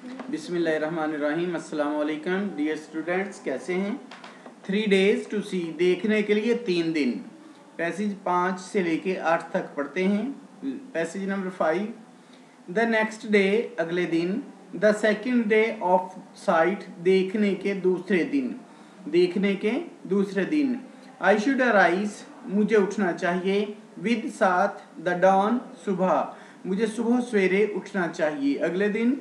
बिस्मिल्लाहिर्रहमानिर्रहीम। अस्सलाम वालेकुम डियर स्टूडेंट्स, कैसे हैं। 3 days टू सी, देखने के लिए 3 दिन। पैसेज 5 से लेके 8 तक पढ़ते हैं। Passage number 5, the next day, अगले दिन। The second day of sight, देखने के दूसरे दिन। देखने के दूसरे दिन। आई शुड अराइज, मुझे उठना चाहिए। विद, साथ। द डॉन, सुबह, मुझे सुबह सवेरे उठना चाहिए। अगले दिन,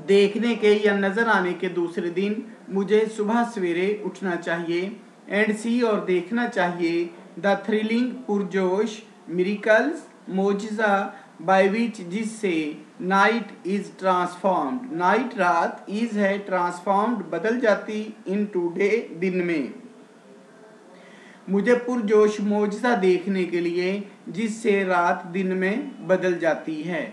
देखने के या नजर आने के दूसरे दिन, मुझे सुबह सवेरे उठना चाहिए। एंड सी, और देखना चाहिए। द थ्रिलिंग, पुरजोश। मिरिकल्स, मोजिज़ा। बाय विच, जिससे। नाइट इज ट्रांसफॉर्म्ड, नाइट रात। इज है ट्रांसफॉर्म्ड, बदल जाती। इन टू डे, दिन में। मुझे पुरजोश मोजिज़ा देखने के लिए, जिससे रात दिन में बदल जाती है।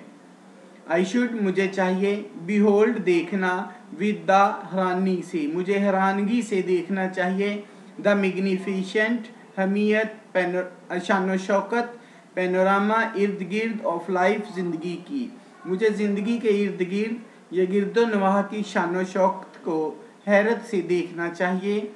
आई शुड, मुझे चाहिए। बिहोल्ड, देखना। विद, द, हैरानी से, मुझे हैरानगी से देखना चाहिए। द मैग्निफिसेंट, हमीयत, शानो शौकत। पैनोरामा, इर्द गिर्द। ऑफ लाइफ, जिंदगी की, मुझे जिंदगी के इर्द गिर्द या गिर्दो नवाह की शानो शौकत को हैरत से देखना चाहिए।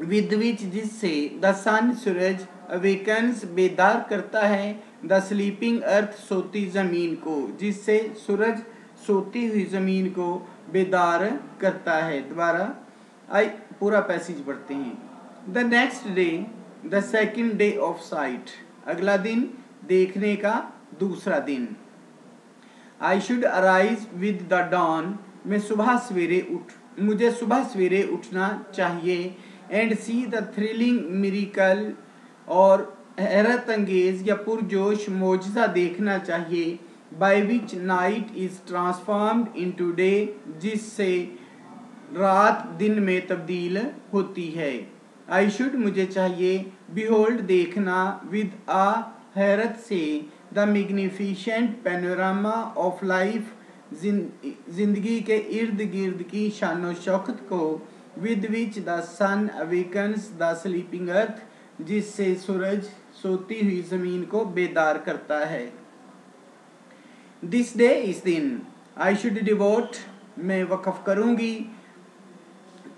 विद विच, जिससे। The sun, Suraj. अवेकन्स, बेदार करता है। द स्लीपिंग अर्थ, सोती ज़मीन को, जिससे सूरज सोती हुई ज़मीन को बेदार करता है। दोबारा आई पूरा पैसेज पढ़ते हैं। The next day, the second day of sight, अगला दिन, देखने का दूसरा दिन। I should arise with the dawn, मैं सुबह सवेरे मुझे सुबह सवेरे उठना चाहिए। And see the thrilling miracle, और हैरत अंगेज या पुरजोश मोजिज़ा देखना चाहिए। By which night is transformed into day, जिससे रात दिन में तब्दील होती है। आई शुड, मुझे चाहिए। बिहोल्ड, देखना। विद, आ, हैरत से। The magnificent panorama of life, जिंदगी के इर्द गिर्द की शानो शौकत को। With which the sun awakens the sleeping earth, जिससे सूरज सोती हुई जमीन को बेदार करता है। दिस डे, इस दिन। आई शुड डिवोट, मैं वक़्फ़ करूँगी।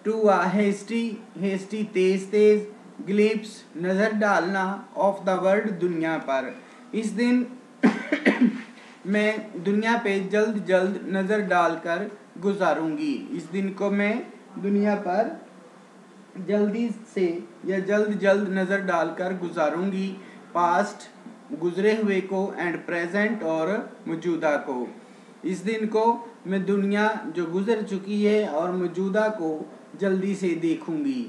टू अ हेस्टी, तेज तेज। ग्लिप्स, नज़र डालना। ऑफ द वर्ल्ड, दुनिया पर, इस दिन। मैं दुनिया पे जल्द जल्द नज़र डालकर गुजारूंगी। इस दिन को मैं दुनिया पर जल्दी से या जल्द जल्द नज़र डालकर गुजारूंगी। पास्ट, गुजरे हुए को। एंड प्रेजेंट, और मौजूदा को। इस दिन को मैं दुनिया जो गुजर चुकी है और मौजूदा को जल्दी से देखूंगी।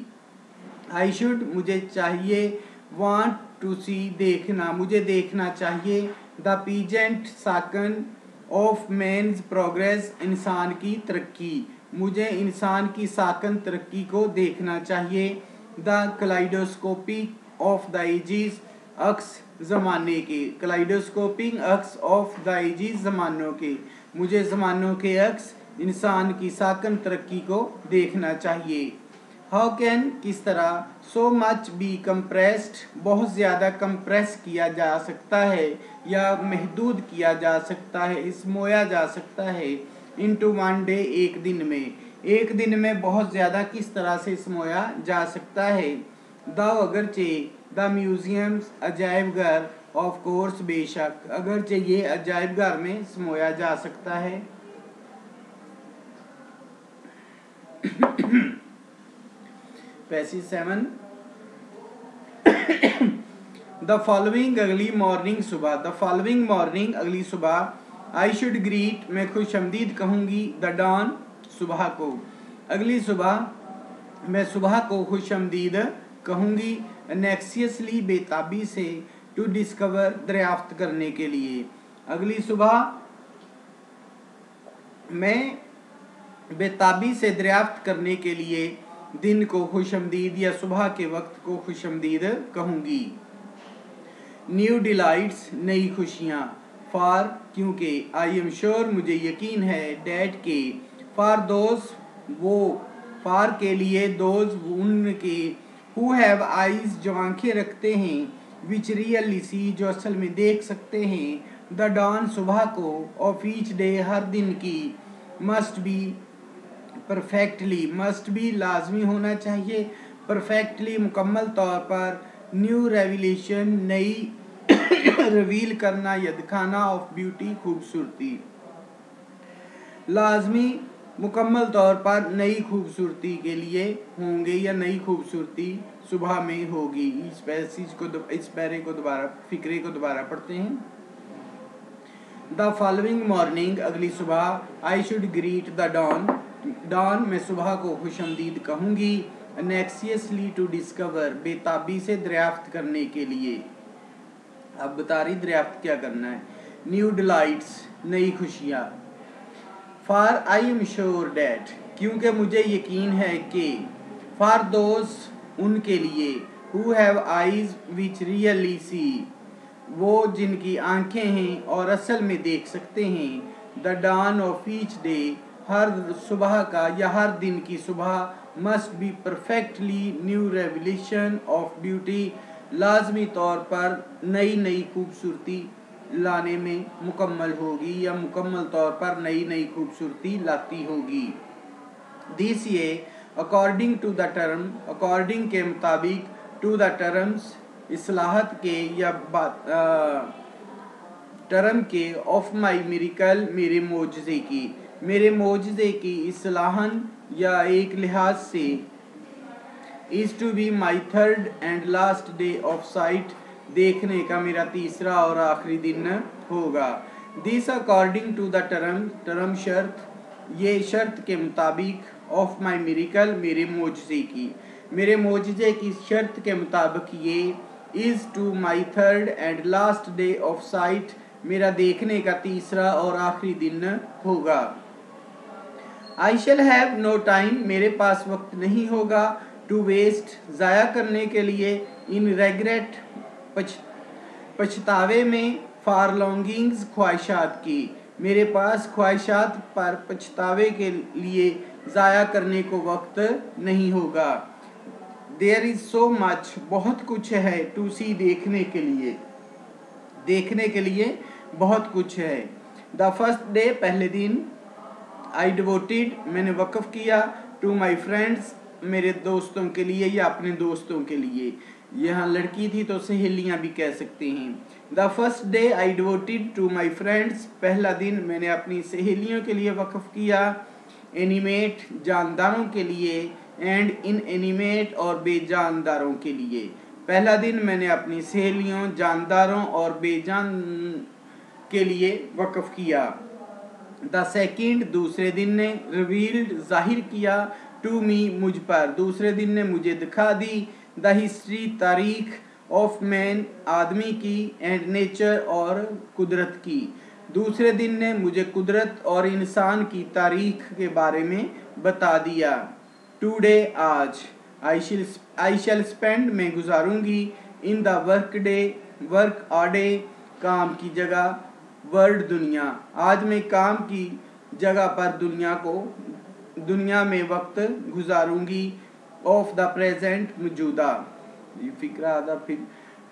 आई शुड, मुझे चाहिए। वांट टू सी, देखना, मुझे देखना चाहिए। द पीजेंट साकन ऑफ मैन्स प्रोग्रेस, इंसान की तरक्की, मुझे इंसान की साकन तरक्की को देखना चाहिए। द कलाइडोस्कोपिक ऑफ द एजिज, अक्स ज़माने के। कलाइडोस्कोपिक अक्स ऑफ द एजिज, ज़मानों के, मुझे ज़मानों के अक्स इंसान की साकन तरक्की को देखना चाहिए। हाउ कैन, किस तरह। सो मच बी कंप्रेस्ड, बहुत ज़्यादा कंप्रेस किया जा सकता है या महदूद किया जा सकता है, इसमोया जा सकता है। इनटू वन डे, एक दिन में। एक दिन में बहुत ज़्यादा किस तरह से इसमोया जा सकता है। द, अगरचे। द म्यूजियम्स, अजायब घर। ऑफ कोर्स, बेशक, अगरचे ये अजायब घर में समोया जा सकता है। पैसेज 7, द फॉलोइंग, अगली मॉर्निंग, सुबह। द फॉलोइंग मॉर्निंग, अगली सुबह। आई शुड ग्रीट, मैं खुशआमदीद कहूँगी। द डॉन, सुबह को। अगली सुबह, मैं सुबह को खुशआमदीद कहूँगी। नेक्सियसली, बेताबी से। टू डिस्कवर, दरियाफ्त करने के लिए। अगली सुबह, मैं बेताबी से दरियाफ्त करने के लिए दिन को खुशआमदीद या सुबह के वक्त को खुशआमदीद कहूँगी। न्यू डिलाइट्स, नई खुशियाँ। फॉर, क्योंकि। आई एम श्योर, मुझे यकीन है। डैट, के। फॉर दोज, वो। फॉर, के लिए। दोज, उनके। हु हैव आइज, जो आंखें रखते हैं। विच रियली सी, जो असल में देख सकते हैं। द डॉन सुबह को, ऑफ ईच डे हर दिन की, must be perfectly, must be लाजमी होना चाहिए, परफेक्टली मुकम्मल तौर पर, न्यू रेवलेशन नई रिवील करना या दिखाना, ऑफ ब्यूटी खूबसूरती, लाजमी मुकम्मल तौर पर नई खूबसूरती के लिए होंगे या नई खूबसूरती सुबह में होगी। इस पैरे को दोबारा फिक्रे को दोबारा पढ़ते हैं। द फॉलोइंग मॉर्निंग, अगली सुबह, I should greet the dawn, dawn मैं सुबह को खुशमदीद कहूँगी, नेक्सियसली टू डिस्कवर बेताबी से दरियाफ्त करने के लिए। अब बता रही दरियाफ्त क्या करना है। न्यू डिलाइट्स नई खुशियाँ, for I am sure that क्योंकि मुझे यकीन है कि, फॉर दोज उनके लिए, who have eyes which really see वो जिनकी आंखें हैं और असल में देख सकते हैं, the dawn of each day हर सुबह का या हर दिन की सुबह, must be perfectly new revelation of beauty लाजमी तौर पर नई नई खूबसूरती लाने में मुकम्मल होगी या मुकम्मल तौर पर नई नई खूबसूरती लाती होगी। दिस ये according to the term, according के मुताबिक, टू द टर्म्स इस्लाहत के या टर्म के, ऑफ माई मिरिकल मेरे मोजज़े की, मेरे मोजज़े की इस्लाहन या एक लिहाज से, is to be my third and last day of sight देखने का मेरा तीसरा और आखिरी दिन होगा। This according to the term, term शर्त, ये शर्त के मुताबिक, ऑफ माई मिरिकल मेरे मोजज़े की, मेरे मोजज़े की शर्त के मुताबिक ये, is to my third and last day of sight मेरा देखने का तीसरा और आखिरी दिन होगा। I shall have no time मेरे पास वक्त नहीं होगा, टू वेस्ट ज़ाया करने के लिए, इन रेग्रेट पछतावे में, फॉर लॉन्गिंग्स ख्वाहिशात की, मेरे पास ख्वाहिशात पर पछतावे के लिए ज़ाया करने को वक्त नहीं होगा। देयर इज़ सो मच बहुत कुछ है, टू सी देखने के लिए, देखने के लिए बहुत कुछ है। द फर्स्ट डे पहले दिन, आई डिवोटेड मैंने वक्फ किया, टू माई फ्रेंड्स मेरे दोस्तों के लिए या अपने दोस्तों के लिए, यहाँ लड़की थी तो सहेलियाँ भी कह सकते हैं। The first day I devoted to my friends पहला दिन मैंने अपनी सहेलियों के लिए वक्फ किया, एनिमेट जानदारों के लिए, एंड इन एनिमेट और बेजानदारों के लिए, पहला दिन मैंने अपनी सहेलियों जानदारों और बेजान के लिए वक्फ किया। द सेकेंड दूसरे दिन ने, रिवील्ड जाहिर किया, टू मी मुझ पर, दूसरे दिन ने मुझे दिखा दी, द हिस्ट्री तारीख, ऑफ मैन आदमी की, एंड नेचर और कुदरत की, दूसरे दिन ने मुझे कुदरत और इंसान की तारीख के बारे में बता दिया। टुडे आज, आई शैल स्पेंड मैं गुजारूंगी, in the work day work a day काम की जगह, वर्ल्ड दुनिया, आज मैं काम की जगह पर दुनिया में वक्त गुजारूंगी, ऑफ द प्रेजेंट मौजूदा, ये फिक्रा आधा फिर।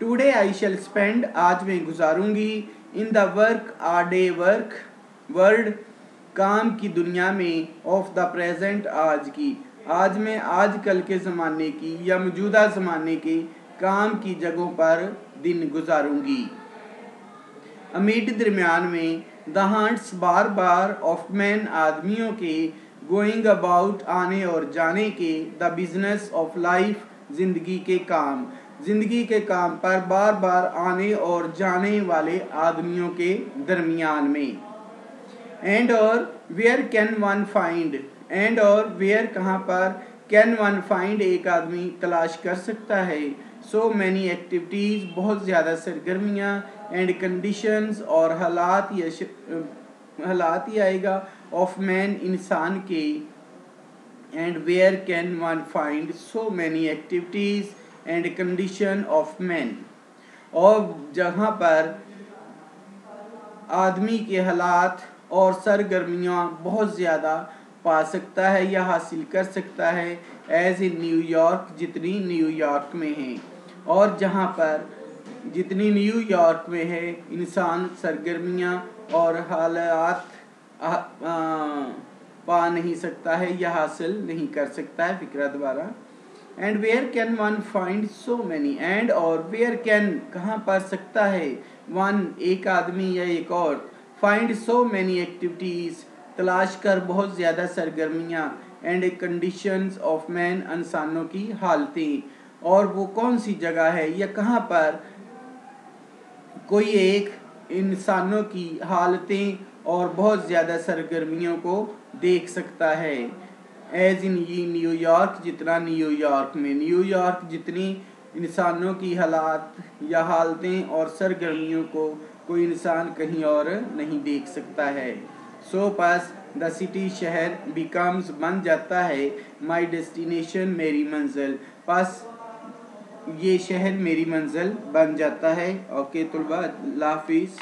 टुडे आई शैल स्पेंड आज मैं गुजारूंगी, in the work a day work world काम की दुनिया में, ऑफ द प्रेजेंट आज की, आज मैं आजकल के ज़माने की या मौजूदा ज़माने के काम की जगहों पर दिन गुजारूंगी। अमीड दरमियान में, the hunts bar bar, of man आदमियों के, गोइंग अबाउट आने और जाने के, द बिजनेस ऑफ लाइफ जिंदगी के काम, जिंदगी के काम पर बार बार आने और जाने वाले आदमियों के दरमियान में। एंड और where can one find, and और वेयर कहाँ पर, कैन वन फाइंड एक आदमी तलाश कर सकता है, सो मैनी एक्टिविटीज़ बहुत ज़्यादा सरगर्मियाँ, एंड कंडीशंस और हालात ही आएगा, ऑफ मैन इंसान के, and where can one find so many activities and condition of man, और जहाँ पर आदमी के हालात और सरगर्मियाँ बहुत ज़्यादा पा सकता है या हासिल कर सकता है, एज इन न्यूयॉर्क जितनी न्यूयॉर्क में हैं, और जहाँ पर जितनी न्यूयॉर्क में है, इंसान सरगर्मियाँ और हालात पा नहीं सकता है या हासिल नहीं कर सकता है। फिक्रा दोबारा। And where can one find so many, and और वेयर कैन कहाँ पा सकता है, वन एक आदमी या एक औरत, फाइंड सो मैनी एक्टिविटीज़ तलाश कर बहुत ज़्यादा सरगर्मियाँ, एंड कंडीशंस ऑफ मैन इंसानों की हालतें, और वो कौन सी जगह है या कहाँ पर कोई एक इंसानों की हालतें और बहुत ज़्यादा सरगर्मियों को देख सकता है। एज इन ये न्यूयॉर्क, जितना न्यूयॉर्क में, न्यूयॉर्क जितनी इंसानों की हालात या हालतें और सरगर्मियों को कोई इंसान कहीं और नहीं देख सकता है। सो पास द सिटी, शहर, बिकम्स बन जाता है, माई डेस्टिनेशन मेरी मंजिल, पास ये शहर मेरी मंजिल बन जाता है। ओके तुलबा, अल्लाह हाफिज़।